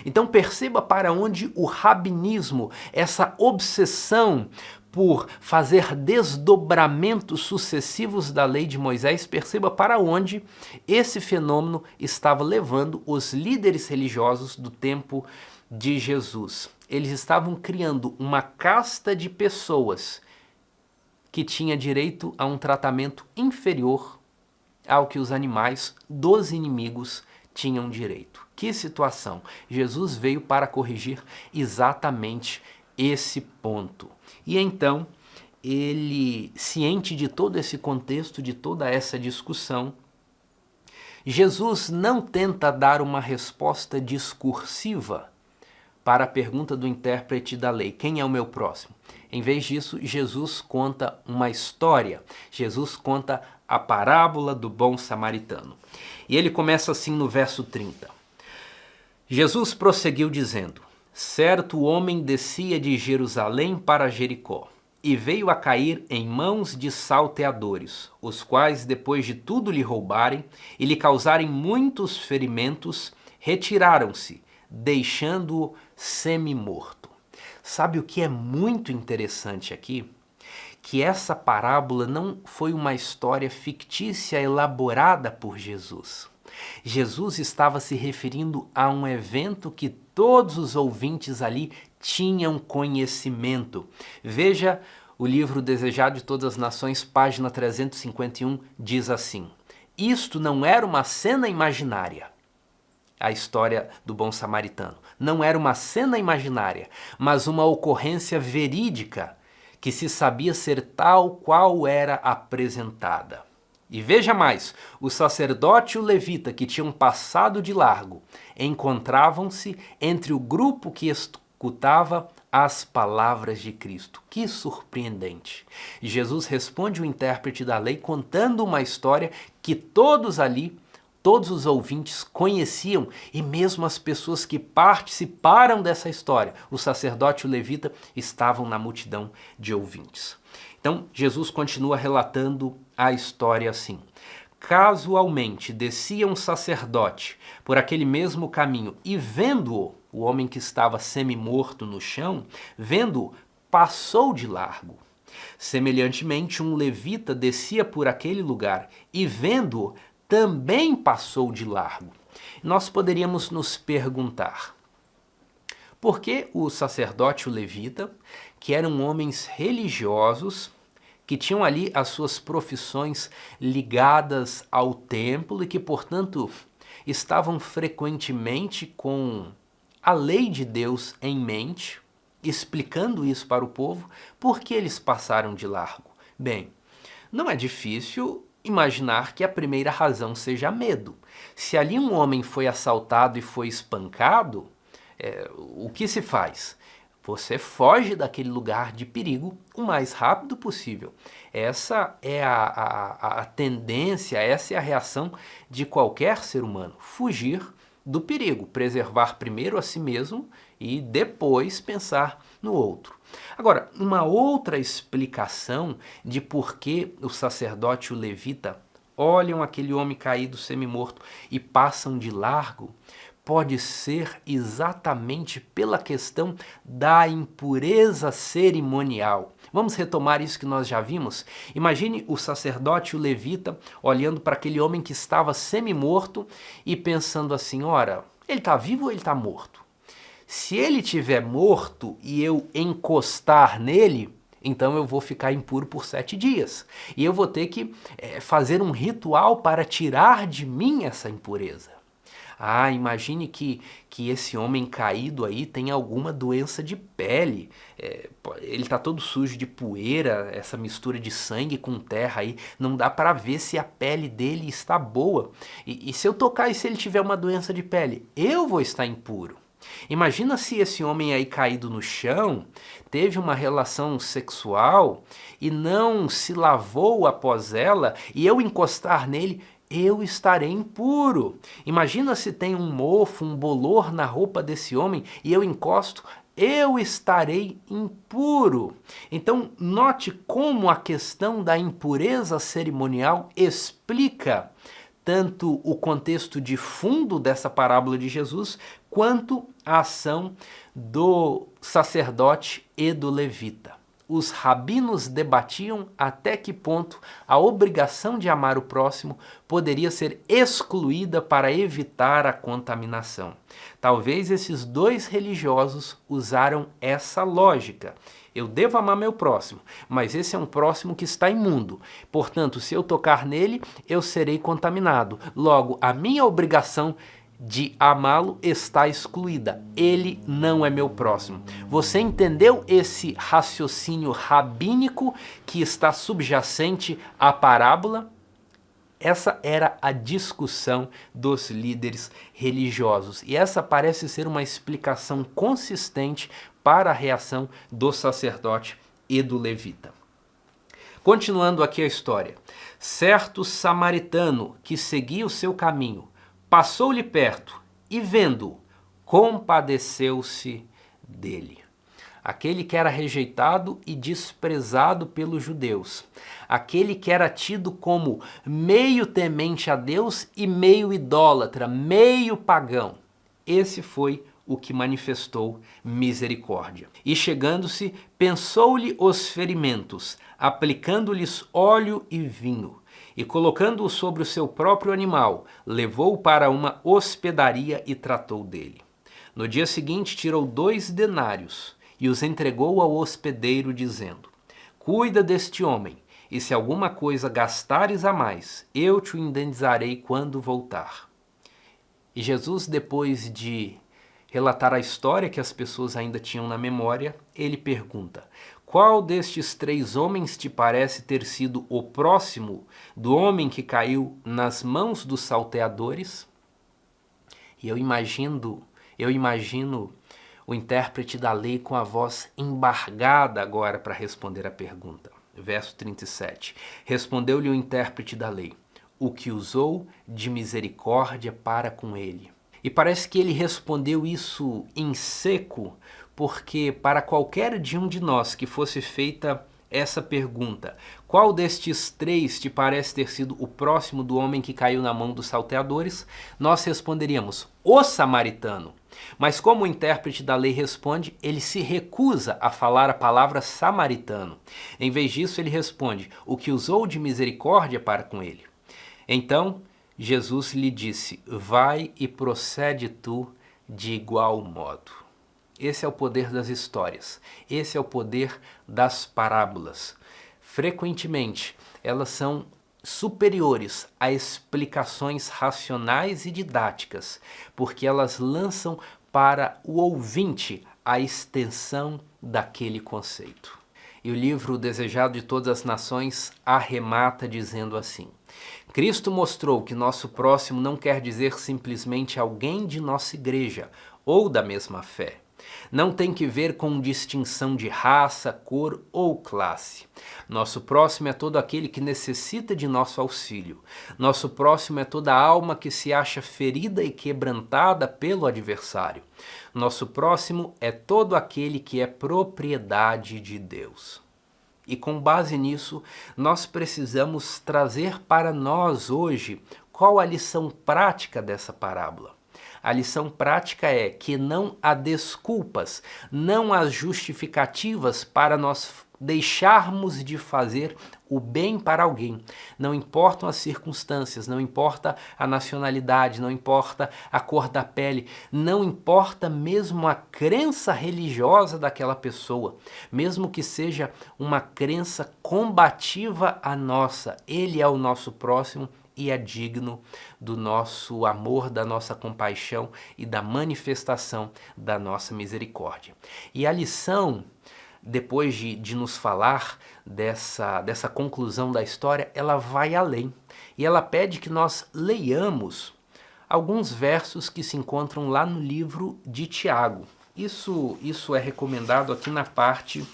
Então perceba para onde o rabinismo, essa obsessão por fazer desdobramentos sucessivos da lei de Moisés, perceba para onde esse fenômeno estava levando os líderes religiosos do tempo de Jesus. Eles estavam criando uma casta de pessoas que tinha direito a um tratamento inferior ao que os animais dos inimigos tinham direito. Que situação! Jesus veio para corrigir exatamente esse ponto. E então, ele, ciente de todo esse contexto, de toda essa discussão, Jesus não tenta dar uma resposta discursiva para a pergunta do intérprete da lei: quem é o meu próximo? Em vez disso, Jesus conta uma história. Jesus conta a parábola do bom samaritano. E ele começa assim no verso 30. Jesus prosseguiu dizendo: certo homem descia de Jerusalém para Jericó, e veio a cair em mãos de salteadores, os quais, depois de tudo lhe roubarem e lhe causarem muitos ferimentos, retiraram-se, deixando-o semi-morto. Sabe o que é muito interessante aqui? Que essa parábola não foi uma história fictícia elaborada por Jesus. Jesus estava se referindo a um evento que todos os ouvintes ali tinham conhecimento. Veja o livro Desejado de Todas as Nações, página 351, diz assim: isto não era uma cena imaginária. A história do bom samaritano. Não era uma cena imaginária, mas uma ocorrência verídica que se sabia ser tal qual era apresentada. E veja mais, o sacerdote e o levita que tinham passado de largo encontravam-se entre o grupo que escutava as palavras de Cristo. Que surpreendente! Jesus responde o intérprete da lei contando uma história que todos ali, todos os ouvintes conheciam, e mesmo as pessoas que participaram dessa história, o sacerdote e o levita, estavam na multidão de ouvintes. Então, Jesus continua relatando a história assim: casualmente descia um sacerdote por aquele mesmo caminho e vendo-o, o homem que estava semi-morto no chão, vendo-o, passou de largo. Semelhantemente, um levita descia por aquele lugar e vendo-o, também passou de largo. Nós poderíamos nos perguntar: por que o sacerdote e o levita, que eram homens religiosos, que tinham ali as suas profissões ligadas ao templo e que, portanto, estavam frequentemente com a lei de Deus em mente, explicando isso para o povo, por que eles passaram de largo? Bem, não é difícil imaginar que a primeira razão seja medo. Se ali um homem foi assaltado e foi espancado, o que se faz? Você foge daquele lugar de perigo o mais rápido possível. Essa é a tendência, essa é a reação de qualquer ser humano. Fugir do perigo, preservar primeiro a si mesmo e depois pensar no outro. Agora, uma outra explicação de por que o sacerdote e o levita olham aquele homem caído semi-morto e passam de largo pode ser exatamente pela questão da impureza cerimonial. Vamos retomar isso que nós já vimos? Imagine o sacerdote e o levita olhando para aquele homem que estava semi-morto e pensando assim: ora, ele está vivo ou ele está morto? Se ele estiver morto e eu encostar nele, então eu vou ficar impuro por 7 dias. E eu vou ter que fazer um ritual para tirar de mim essa impureza. Ah, imagine que esse homem caído aí tem alguma doença de pele. Ele está todo sujo de poeira, essa mistura de sangue com terra aí. Não dá para ver se a pele dele está boa. E se eu tocar e se ele tiver uma doença de pele, eu vou estar impuro. Imagina se esse homem aí caído no chão teve uma relação sexual e não se lavou após ela e eu encostar nele, eu estarei impuro. Imagina se tem um mofo, um bolor na roupa desse homem e eu encosto, eu estarei impuro. Então, note como a questão da impureza cerimonial explica tanto o contexto de fundo dessa parábola de Jesus, quanto a ação do sacerdote e do levita. Os rabinos debatiam até que ponto a obrigação de amar o próximo poderia ser excluída para evitar a contaminação. Talvez esses dois religiosos usaram essa lógica. Eu devo amar meu próximo, mas esse é um próximo que está imundo. Portanto, se eu tocar nele, eu serei contaminado. Logo, a minha obrigação de amá-lo está excluída. Ele não é meu próximo. Você entendeu esse raciocínio rabínico que está subjacente à parábola? Essa era a discussão dos líderes religiosos. E essa parece ser uma explicação consistente para a reação do sacerdote e do levita. Continuando aqui a história. Certo samaritano que seguia o seu caminho passou-lhe perto e, vendo-o, compadeceu-se dele. Aquele que era rejeitado e desprezado pelos judeus, aquele que era tido como meio temente a Deus e meio idólatra, meio pagão, esse foi o que manifestou misericórdia. E chegando-se, pensou-lhe os ferimentos, aplicando-lhes óleo e vinho, e colocando-o sobre o seu próprio animal, levou-o para uma hospedaria e tratou dele. No dia seguinte tirou 2 denários e os entregou ao hospedeiro, dizendo: cuida deste homem, e se alguma coisa gastares a mais, eu te o indenizarei quando voltar. E Jesus, depois de relatar a história que as pessoas ainda tinham na memória, ele pergunta: qual destes 3 homens te parece ter sido o próximo do homem que caiu nas mãos dos salteadores? E eu imagino o intérprete da lei com a voz embargada agora para responder a pergunta. Verso 37. Respondeu-lhe o intérprete da lei: o que usou de misericórdia para com ele. E parece que ele respondeu isso em seco, porque para qualquer de nós que fosse feita essa pergunta: qual destes 3 te parece ter sido o próximo do homem que caiu na mão dos salteadores? Nós responderíamos: o samaritano. Mas como o intérprete da lei responde, ele se recusa a falar a palavra samaritano. Em vez disso, ele responde: o que usou de misericórdia para com ele. Então, Jesus lhe disse: vai e procede tu de igual modo. Esse é o poder das histórias, esse é o poder das parábolas. Frequentemente, elas são superiores a explicações racionais e didáticas, porque elas lançam para o ouvinte a extensão daquele conceito. E o livro O Desejado de Todas as Nações arremata dizendo assim: Cristo mostrou que nosso próximo não quer dizer simplesmente alguém de nossa igreja ou da mesma fé. Não tem que ver com distinção de raça, cor ou classe. Nosso próximo é todo aquele que necessita de nosso auxílio. Nosso próximo é toda alma que se acha ferida e quebrantada pelo adversário. Nosso próximo é todo aquele que é propriedade de Deus. E com base nisso, nós precisamos trazer para nós hoje qual a lição prática dessa parábola. A lição prática é que não há desculpas, não há justificativas para nós deixarmos de fazer o bem para alguém. Não importam as circunstâncias, não importa a nacionalidade, não importa a cor da pele, não importa mesmo a crença religiosa daquela pessoa, mesmo que seja uma crença combativa à nossa, ele é o nosso próximo e é digno do nosso amor, da nossa compaixão e da manifestação da nossa misericórdia. E a lição, depois de nos falar dessa conclusão da história, ela vai além. E ela pede que nós leiamos alguns versos que se encontram lá no livro de Tiago. Isso é recomendado aqui na parte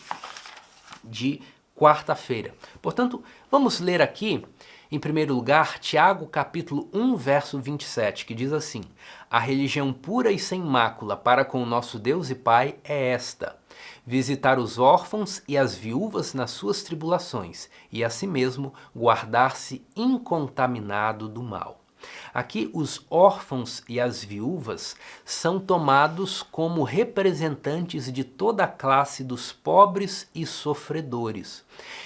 de quarta-feira. Portanto, vamos ler aqui, em primeiro lugar, Tiago capítulo 1, verso 27, que diz assim: a religião pura e sem mácula para com o nosso Deus e Pai é esta: visitar os órfãos e as viúvas nas suas tribulações, e a si mesmo guardar-se incontaminado do mal. Aqui os órfãos e as viúvas são tomados como representantes de toda a classe dos pobres e sofredores.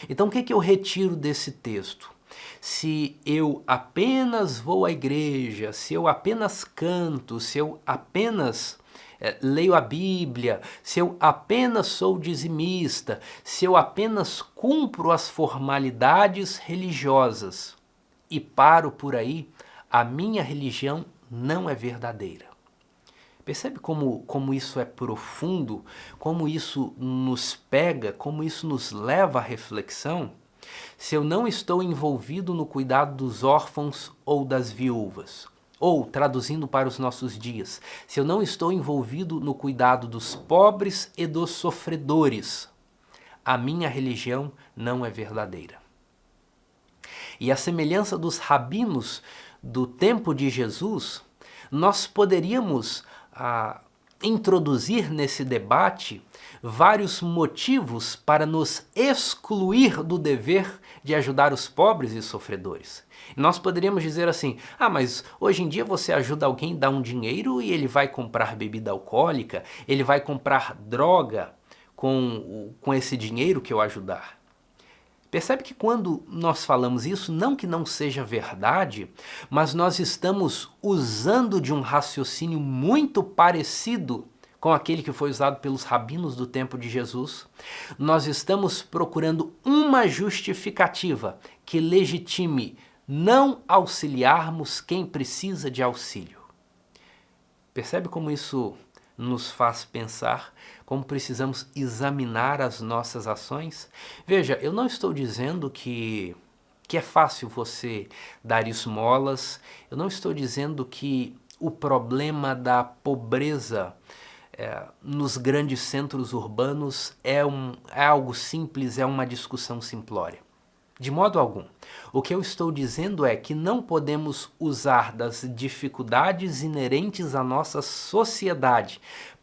Então o que eu retiro desse texto? Se eu apenas vou à igreja, se eu apenas canto, se eu apenas leio a Bíblia, se eu apenas sou dizimista, se eu apenas cumpro as formalidades religiosas e paro por aí, a minha religião não é verdadeira. Percebe como isso é profundo, como isso nos pega, como isso nos leva à reflexão? Se eu não estou envolvido no cuidado dos órfãos ou das viúvas, ou, traduzindo para os nossos dias, se eu não estou envolvido no cuidado dos pobres e dos sofredores, a minha religião não é verdadeira. E a semelhança dos rabinos do tempo de Jesus, nós poderíamos introduzir nesse debate vários motivos para nos excluir do dever de ajudar os pobres e sofredores. Nós poderíamos dizer assim, mas hoje em dia você ajuda alguém, dá um dinheiro e ele vai comprar bebida alcoólica, ele vai comprar droga com esse dinheiro que eu ajudar. Percebe que quando nós falamos isso, não que não seja verdade, mas nós estamos usando de um raciocínio muito parecido com aquele que foi usado pelos rabinos do tempo de Jesus. Nós estamos procurando uma justificativa que legitime não auxiliarmos quem precisa de auxílio. Percebe como isso nos faz pensar, como precisamos examinar as nossas ações? Veja, eu não estou dizendo que é fácil você dar esmolas, eu não estou dizendo que o problema da pobreza nos grandes centros urbanos é algo simples, é uma discussão simplória. De modo algum. O que eu estou dizendo é que não podemos usar das dificuldades inerentes à nossa sociedade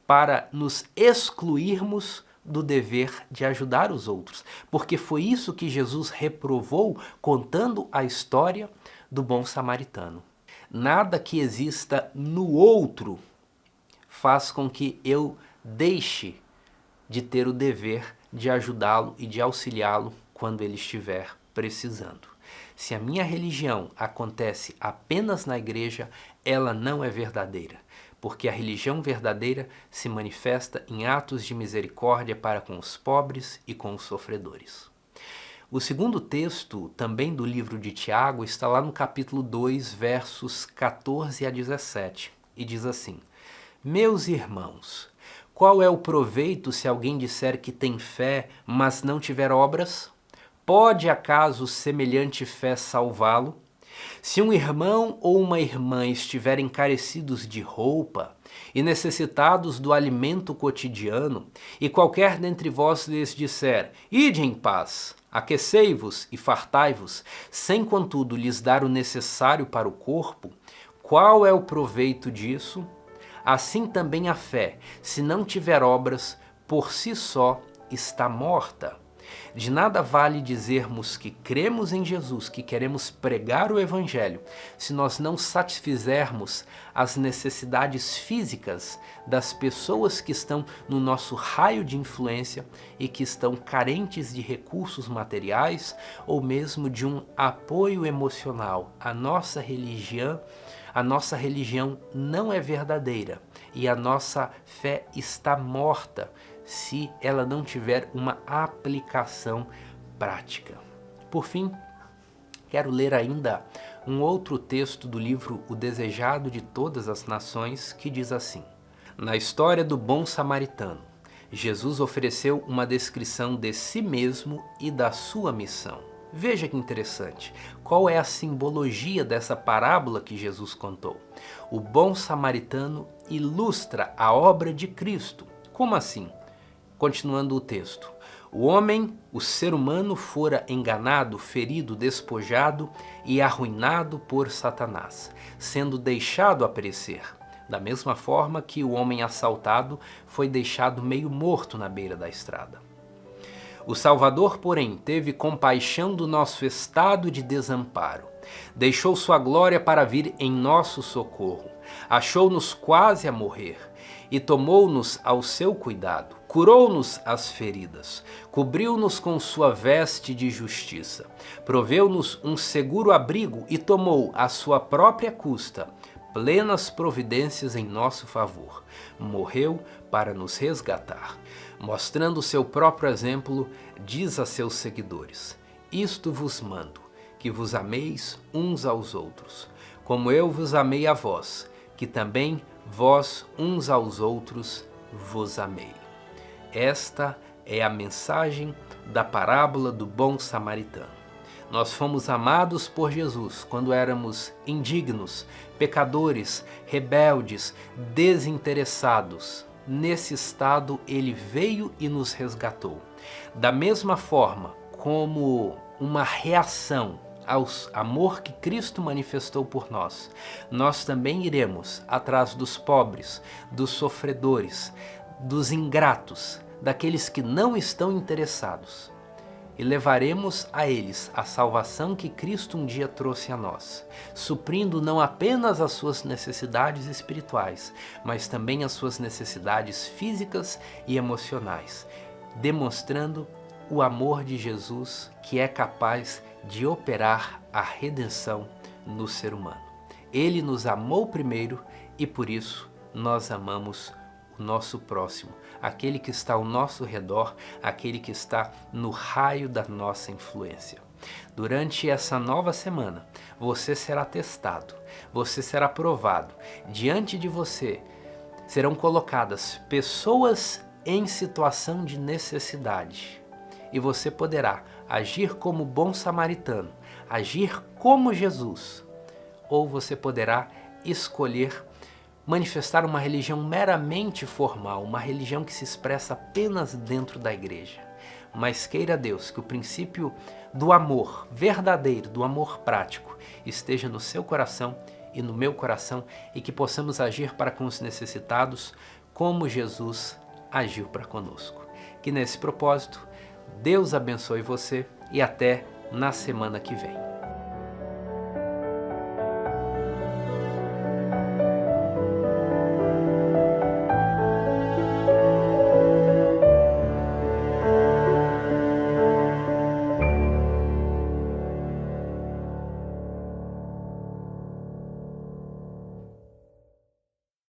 para nos excluirmos do dever de ajudar os outros, porque foi isso que Jesus reprovou contando a história do bom samaritano. Nada que exista no outro faz com que eu deixe de ter o dever de ajudá-lo e de auxiliá-lo quando ele estiver precisando. Se a minha religião acontece apenas na igreja, ela não é verdadeira, porque a religião verdadeira se manifesta em atos de misericórdia para com os pobres e com os sofredores. O segundo texto, também do livro de Tiago, está lá no capítulo 2, versos 14 a 17, e diz assim: Meus irmãos, qual é o proveito se alguém disser que tem fé, mas não tiver obras? Pode acaso semelhante fé salvá-lo? Se um irmão ou uma irmã estiverem carecidos de roupa e necessitados do alimento cotidiano, e qualquer dentre vós lhes disser, ide em paz, aquecei-vos e fartai-vos, sem contudo lhes dar o necessário para o corpo, qual é o proveito disso? Assim também a fé, se não tiver obras, por si só está morta. De nada vale dizermos que cremos em Jesus, que queremos pregar o Evangelho, se nós não satisfizermos as necessidades físicas das pessoas que estão no nosso raio de influência e que estão carentes de recursos materiais ou mesmo de um apoio emocional. A nossa religião não é verdadeira e a nossa fé está morta se ela não tiver uma aplicação prática. Por fim, quero ler ainda um outro texto do livro O Desejado de Todas as Nações, que diz assim: Na história do bom samaritano, Jesus ofereceu uma descrição de si mesmo e da sua missão. Veja que interessante. Qual é a simbologia dessa parábola que Jesus contou? O bom samaritano ilustra a obra de Cristo. Como assim? Continuando o texto. O homem, o ser humano, fora enganado, ferido, despojado e arruinado por Satanás, sendo deixado a perecer. Da mesma forma que o homem assaltado foi deixado meio morto na beira da estrada. O Salvador, porém, teve compaixão do nosso estado de desamparo. Deixou sua glória para vir em nosso socorro. Achou-nos quase a morrer e tomou-nos ao seu cuidado. Curou-nos as feridas, cobriu-nos com sua veste de justiça, proveu-nos um seguro abrigo e tomou à sua própria custa plenas providências em nosso favor. Morreu para nos resgatar. Mostrando o seu próprio exemplo, diz a seus seguidores: Isto vos mando, que vos ameis uns aos outros, como eu vos amei a vós, que também vós uns aos outros vos amei. Esta é a mensagem da parábola do bom samaritano. Nós fomos amados por Jesus quando éramos indignos, pecadores, rebeldes, desinteressados. Nesse estado, ele veio e nos resgatou. Da mesma forma como uma reação ao amor que Cristo manifestou por nós, nós também iremos atrás dos pobres, dos sofredores, dos ingratos, daqueles que não estão interessados, e levaremos a eles a salvação que Cristo um dia trouxe a nós, suprindo não apenas as suas necessidades espirituais, mas também as suas necessidades físicas e emocionais, demonstrando o amor de Jesus, que é capaz de operar a redenção no ser humano. Ele nos amou primeiro e por isso nós amamos o nosso próximo, aquele que está ao nosso redor, aquele que está no raio da nossa influência. Durante essa nova semana, você será testado, você será provado. Diante de você serão colocadas pessoas em situação de necessidade. E você poderá agir como bom samaritano, agir como Jesus. Ou você poderá escolher manifestar uma religião meramente formal, uma religião que se expressa apenas dentro da igreja. Mas queira Deus que o princípio do amor verdadeiro, do amor prático, esteja no seu coração e no meu coração e que possamos agir para com os necessitados como Jesus agiu para conosco. Que nesse propósito, Deus abençoe você e até na semana que vem.